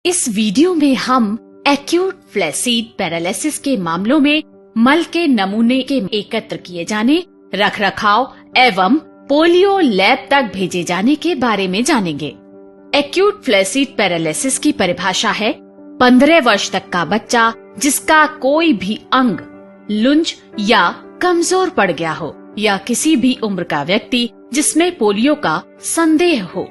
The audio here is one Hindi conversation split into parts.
इस वीडियो में हम एक्यूट फ्लैसीड पैरालिसिस के मामलों में मल के नमूने के एकत्र किए जाने, रखरखाव एवं पोलियो लैब तक भेजे जाने के बारे में जानेंगे। एक्यूट फ्लैसीड पैरालिसिस की परिभाषा है 15 वर्ष तक का बच्चा जिसका कोई भी अंग लुंज या कमजोर पड़ गया हो, या किसी भी उम्र का व्यक्ति जिसमें पोलियो का संदेह हो।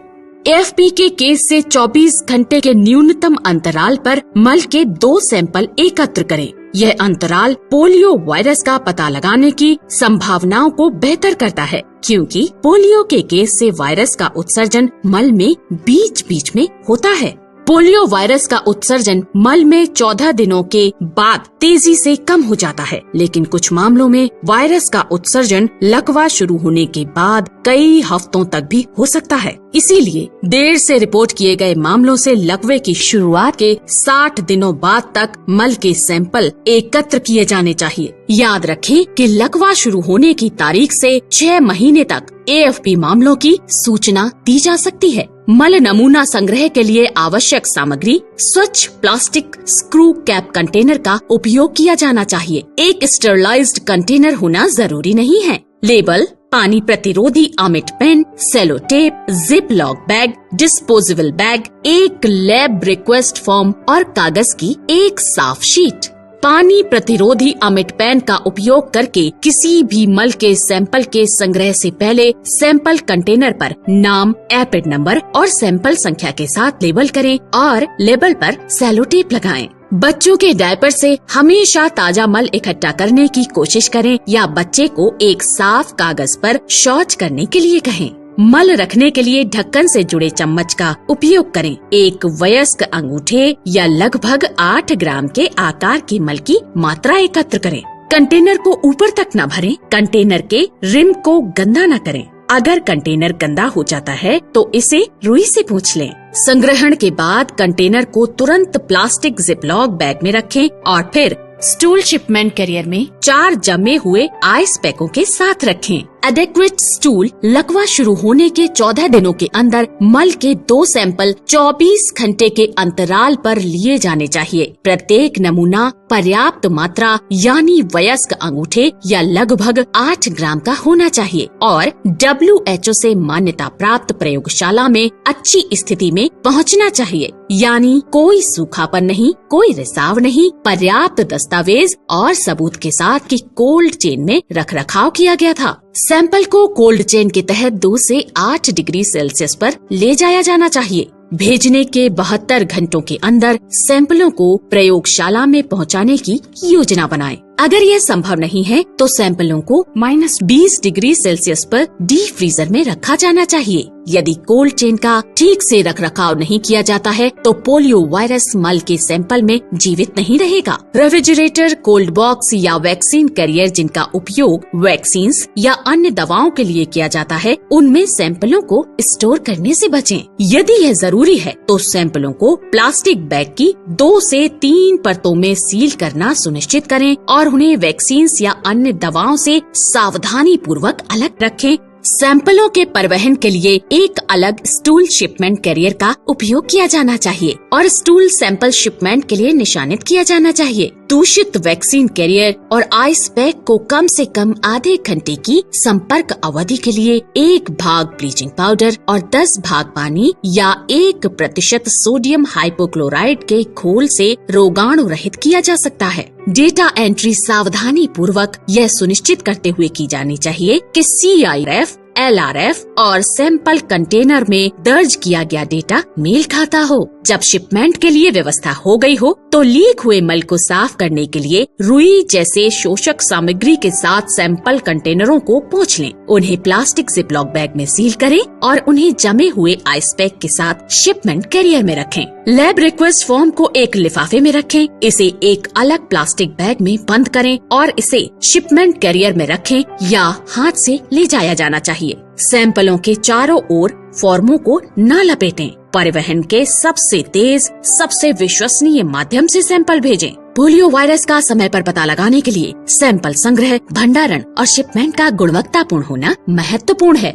एएफपी के केस से 24 घंटे के न्यूनतम अंतराल पर मल के 2 सैंपल एकत्र करें। यह अंतराल पोलियो वायरस का पता लगाने की संभावनाओं को बेहतर करता है, क्योंकि पोलियो के केस से वायरस का उत्सर्जन मल में बीच बीच में होता है। पोलियो वायरस का उत्सर्जन मल में 14 दिनों के बाद तेजी से कम हो जाता है, लेकिन कुछ मामलों में वायरस का उत्सर्जन लकवा शुरू होने के बाद कई हफ्तों तक भी हो सकता है। इसीलिए देर से रिपोर्ट किए गए मामलों से लकवे की शुरुआत के 60 दिनों बाद तक मल के सैंपल एकत्र किए जाने चाहिए। याद रखें कि लकवा शुरू होने की तारीख से 6 महीने तक एएफपी मामलों की सूचना दी जा सकती है। मल नमूना संग्रह के लिए आवश्यक सामग्री स्वच्छ प्लास्टिक स्क्रू कैप कंटेनर का उपयोग किया जाना चाहिए। एक स्टेरलाइज्ड कंटेनर होना जरूरी नहीं है। लेबल, पानी प्रतिरोधी अमिट pen, sellotape, zip lock bag, disposable bag, एक लैब रिक्वेस्ट फॉर्म और कागज की एक साफ शीट। पानी प्रतिरोधी अमिट पेन का उपयोग करके किसी भी मल के सैंपल के संग्रह से पहले सैंपल कंटेनर पर नाम, एपिड नंबर और सैंपल संख्या के साथ लेबल करें और लेबल पर सेलो टेप लगाएं। बच्चों के डायपर से हमेशा ताजा मल इकट्ठा करने की कोशिश करें या बच्चे को एक साफ कागज पर शौच करने के लिए कहें। मल रखने के लिए ढक्कन से जुड़े चम्मच का उपयोग करें। एक वयस्क अंगूठे या लगभग 8 ग्राम के आकार के मल की मात्रा एकत्र करें। कंटेनर को ऊपर तक न भरें। कंटेनर के रिम को गंदा न करें। अगर कंटेनर गंदा हो जाता है तो इसे रुई से पोंछ लें। संग्रहण के बाद कंटेनर को तुरंत प्लास्टिक जिपलॉक बैग में रखें और फिर स्टूल शिपमेंट कैरियर में 4 जमे हुए आइस पैकों के साथ रखें। एडेक्वेट स्टूल लकवा शुरू होने के 14 दिनों के अंदर मल के 2 सैंपल 24 घंटे के अंतराल पर लिए जाने चाहिए। प्रत्येक नमूना पर्याप्त मात्रा यानी वयस्क अंगूठे या लगभग 8 ग्राम का होना चाहिए और WHO से मान्यता प्राप्त प्रयोगशाला में अच्छी स्थिति में पहुंचना चाहिए, यानी कोई सूखापन नहीं, कोई रिसाव नहीं, पर्याप्त दस्तावेज और सबूत के साथ कि कोल्ड चेन में रखरखाव किया गया था। सैंपल को कोल्ड चेन के तहत 2 से 8 डिग्री सेल्सियस पर ले जाया जाना चाहिए। भेजने के 72 घंटों के अंदर सैंपलों को प्रयोगशाला में पहुंचाने की योजना बनाएं। अगर यह संभव नहीं है तो सैंपलों को -20 डिग्री सेल्सियस पर डीप फ्रीजर में रखा जाना चाहिए। यदि कोल्ड चेन का ठीक से रखरखाव नहीं किया जाता है तो पोलियो वायरस मल के सैंपल में जीवित नहीं रहेगा। रेफ्रिजरेटर, कोल्ड बॉक्स या वैक्सीन कैरियर जिनका उपयोग वैक्सीन या अन्य दवाओं के लिए किया जाता है, उनमें सैंपलों को स्टोर करने से बचें। यदि यह जरूरी है तो सैंपलों को प्लास्टिक बैग की 2 से 3 परतों में सील करना सुनिश्चित करें और उन्हें वैक्सीन या अन्य दवाओं से सावधानी पूर्वक अलग रखें। सैंपलों के परिवहन के लिए एक अलग स्टूल शिपमेंट कैरियर का उपयोग किया जाना चाहिए और स्टूल सैंपल शिपमेंट के लिए निशानित किया जाना चाहिए। दूषित वैक्सीन कैरियर और आइस पैक को कम से कम आधे घंटे की संपर्क अवधि के लिए 1 भाग ब्लीचिंग पाउडर और 10 भाग पानी या 1% सोडियम हाइपोक्लोराइड के घोल से रोगाणु रहित किया जा सकता है। डेटा एंट्री सावधानी पूर्वक यह सुनिश्चित करते हुए की जानी चाहिए कि CIF, LRF और सैंपल कंटेनर में दर्ज किया गया डेटा मेल खाता हो। जब शिपमेंट के लिए व्यवस्था हो गई हो तो लीक हुए मल को साफ करने के लिए रुई जैसे शोषक सामग्री के साथ सैंपल कंटेनरों को पोंछ लें। उन्हें प्लास्टिक जिपलॉक बैग में सील करें और उन्हें जमे हुए आइस पैक के साथ शिपमेंट कैरियर में रखें। लैब रिक्वेस्ट फॉर्म को एक लिफाफे में रखें, इसे एक अलग प्लास्टिक बैग में बंद करें और इसे शिपमेंट कैरियर में रखें या हाथ से ले जाया जाना चाहिए। सैंपलों के चारों ओर फॉर्मों को न लपेटें। परिवहन के सबसे तेज, सबसे विश्वसनीय माध्यम से सैंपल भेजें। पोलियो वायरस का समय पर पता लगाने के लिए सैंपल संग्रह, भंडारण और शिपमेंट का गुणवत्तापूर्ण होना महत्वपूर्ण है।